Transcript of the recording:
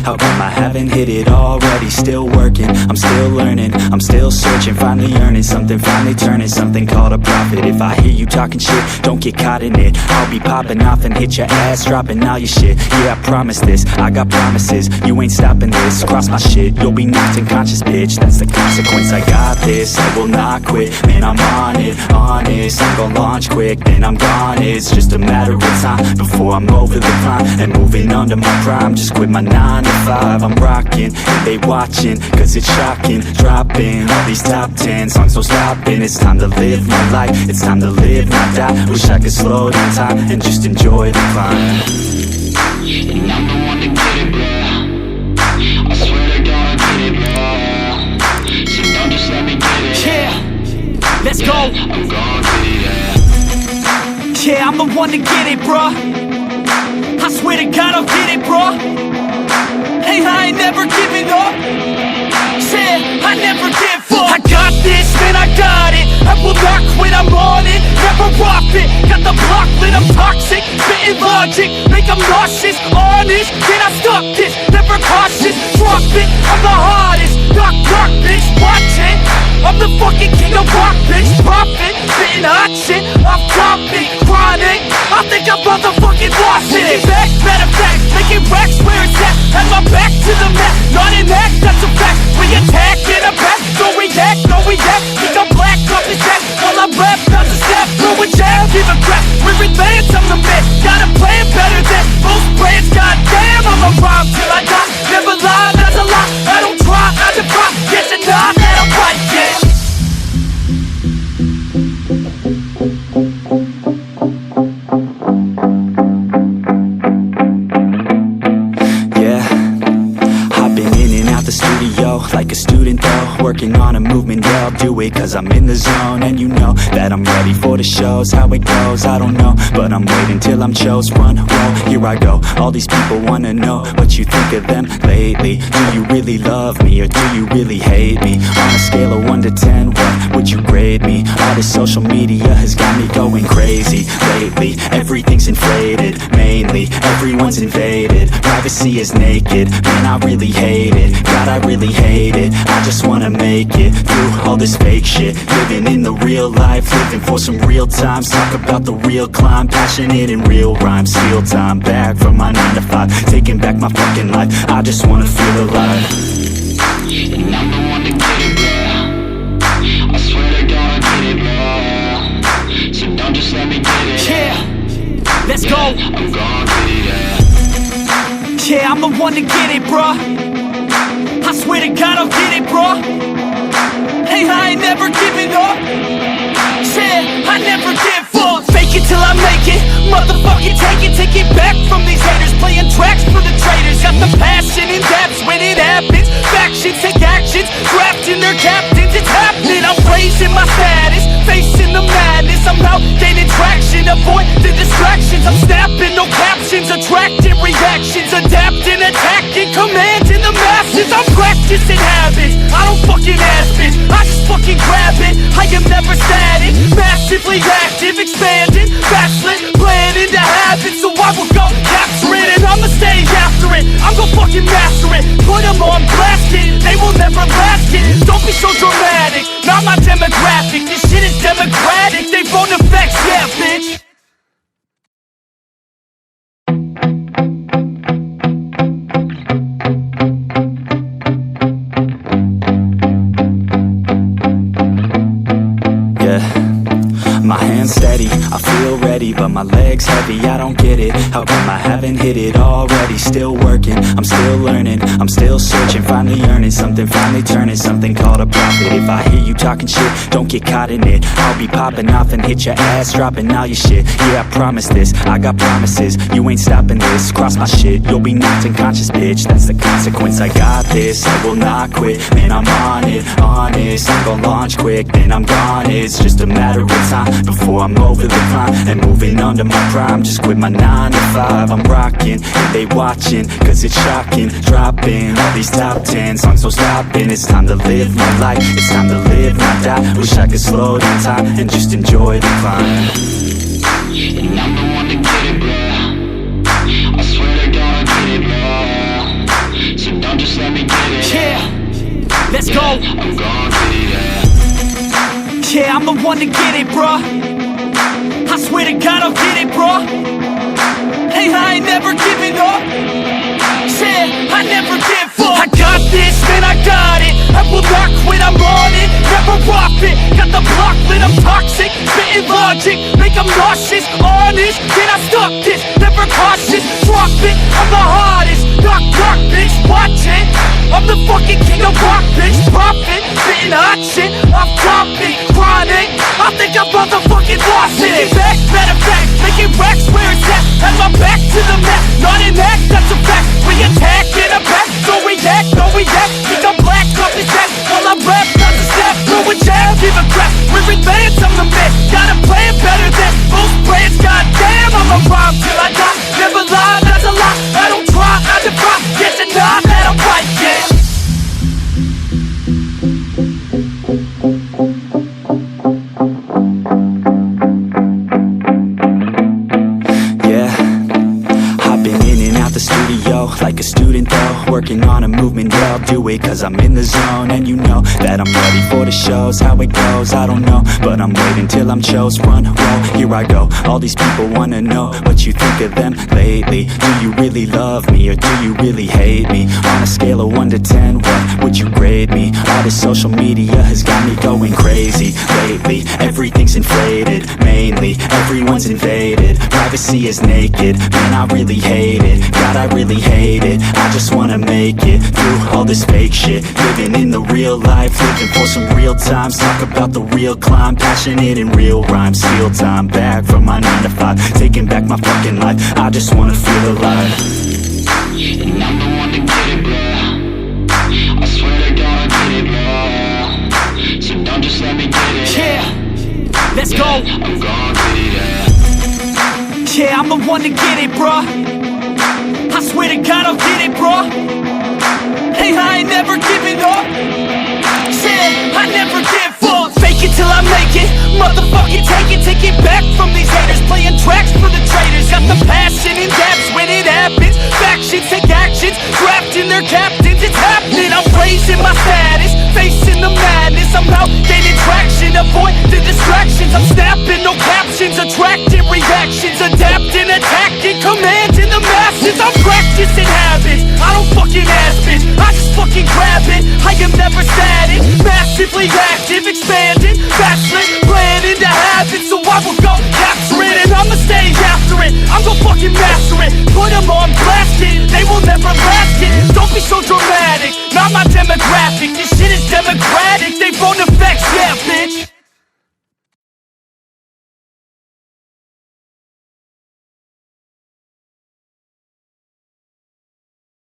How come I haven't hit it already? Still working, I'm still learning, I'm still searching, finally earning something, finally turning something called a profit. If I hear you talking shit, don't get caught in it. I'll be popping off and hit your ass, dropping all your shit. Yeah, I promise this, I got promises, you ain't stopping this. Cross my shit, you'll be knocked unconscious, bitch. That's the consequence, I got this, I will not quit. Man, I'm on it, honest, I'm gon' launch quick, then I'm gone. It's just a matter of time before I'm over the climb and moving under my prime. Just quit my 9 to 5, I'm rocking, and they watching, cause it's shocking. Dropping all these top 10 songs, so stopping. It's time to live my life, it's time to live, not die. Wish I could slow down time and just enjoy the climb. And I'm the one to get it, bro. I swear to God I get it, bro. So don't just let me get it. Yeah, let's go. I'm gon' get it, yeah. Yeah, I'm the one to get it, bro. I swear to God I'll get it, bro. Hey, I ain't never giving up. Said I never give up. I got this, man, I got it. I will not quit, I'm on it. Never off it. Got the block lit, I'm toxic. Spitting logic, make them nauseous. Honest, can I stop this? Never cautious, drop it. I'm the hardest. Knock, knock, bitch, watch it. I'm the fucking king of rock, bitch. Profit, spitting hot shit. I'm topic, chronic. I think I'm motherfucking lost it. Making back, matter of fact, making racks where it's at. Have my back to the mat, not an act, that's a fact. We attack in a back, don't react, no react. Think I'm black off his back, while I rap, not to step. Throw a jab, give a crap. We're advanced, I'm the man. Got a plan better than most brands. Goddamn, I'm a rhyme till I die. Never lie, that's a lie. I don't try, I defy. Yes and not, and I'm right, yeah. Like a student though, working on a movement, yeah, I'll do it cause I'm in the zone. And you know that I'm ready for the shows. How it goes, I don't know, but I'm waiting till I'm chose. Front row, here I go. All these people wanna know what you think of them lately. Do you really love me or do you really hate me? On a scale of 1 to 10, what would you grade me? All this social media has got me going crazy lately. Everything's inflated, mainly everyone's invaded. Privacy is naked, man, I really hate it. God, I really hate it. I just wanna make it through all this fake shit. Living in the real life, living for some real times. Talk about the real climb, passionate in real rhymes. Steal time back from my 9 to 5, taking back my fucking life. I just wanna feel alive. And I'm the one to get it, bro. I swear to God I get it, bro. So don't just let me get it. Yeah, let's go. I'm gon' get it, yeah. Yeah, I'm the one to get it, bro. I swear to God I'll get it, bro. Hey, I ain't never giving up. Said I never give up. Fake it till I make it. Motherfucking take it back from these haters. Playing tracks for the traitors. Got the passion in depths when it happens. Factions take actions, drafting their captains. It's happening. I'm raising my status, facing the madness. I'm out gaining traction, avoid the distractions. I'm snapping, no captions, attracting reactions, adapting, attacking, commanding the masses. I'm practicing habits, I don't fucking ask bitch, I just fucking grab it. I am never static, massively active, expanding, backslid, planning to habit. So I will go capture it and I'ma stay after it. I'm gon' fucking master it, put them on blast it. They will never last it, don't be so dramatic. Not my demographic, this shit is democratic. They phone effects, yeah bitch. My hands steady, I feel ready, but my legs heavy, I don't get it. How come I haven't hit it already? Still working, I'm still learning, I'm still searching, finally earning something, finally turning something called a profit. If I hear you talking shit, don't get caught in it. I'll be popping off and hit your ass, dropping all your shit. Yeah, I promise this, I got promises, you ain't stopping this. Cross my shit, you'll be knocked unconscious, bitch. That's the consequence, I got this, I will not quit. Man, I'm on it, honest, I'm gon' launch quick, then I'm gone. It's just a matter of time before I'm over the climb and moving under my prime. Just quit my 9 to 5, I'm rocking, and they watching, cause it's shocking. Dropping all these top 10 songs, so stopping. It's time to live my life, it's time to live, not die. Wish I could slow down time and just enjoy the climb. And I'm the one to get it, bro. I swear to God I get it, bro. don't just let me get it. Yeah, let's go. I'm gon' get it, yeah. Yeah, I'm the one to get it, bruh. I swear to God I'll get it, bruh. Hey, I ain't never giving up. Yeah, I never give up. I got this, man, I got it. I will not quit, I'm on it. Never off it. Got the block lit, I'm toxic. Spitting logic, make them nauseous. Honest, can I stop this? Never cautious, drop it. I'm the hardest. Knock, knock, bitch, watch it. I'm the fucking king of rock, bitch. Profit, spitting hot shit. Off topic, chronic. I think I'm motherfucking lost it. Making back, matter of fact, making racks where it's at. Have my back to the mat, not an act, that's a fact. We attack in a back, no react, no react. Think I'm black, off his back. While I rap, not the snap, throw a jab, give a crap. We're advanced, I'm the man. Gotta play it better than most brands. Goddamn, I'm a rhyme till I die. Never lie, that's a lie. I don't try, I defy. Yes and nah, that I'm right, yeah. Like a student though, working on a movement, yeah, I'll do it cause I'm in the zone. And you know that I'm ready for the shows. How it goes, I don't know, but I'm waiting till I'm chose. Front row, here I go. All these people wanna know what you think of them lately. Do you really love me or do you really hate me? On a scale of 1 to 10, what would you grade me? All this social media has got me going crazy lately. Everything's inflated, mainly everyone's invaded. Privacy is naked, man, I really hate it. God, I really hate it. I just wanna make it through all this fake shit. Living in the real life, living for some real times. Talk about the real climb, passionate in real rhymes. Steal time back from my 9 to 5, taking back my fucking life. I just wanna feel alive. And I'm the one to get it, bruh. I swear to God I'll get it, bruh. So don't just let me get it. Yeah, let's go. I'm gon' get it, yeah. Yeah, I'm the one to get it, bruh. I swear to God I'll get it, bruh. Hey, I ain't never giving up. Yeah, I never give up. Fake it till I make it. Motherfucking take it back from these haters. Playing tracks for the traitors. Got the passion in depths when it happens. Factions take actions, drafting their captains. It's happening, I'm raising my status. Facing the madness, I'm out gaining traction. Avoid the distractions, I'm snapping, no captions. Attracting reactions, adapting, attacking, commanding the masses. I'm practicing habits, I don't fucking ask it. I just fucking grab it, I am never static. Massively active, expanding,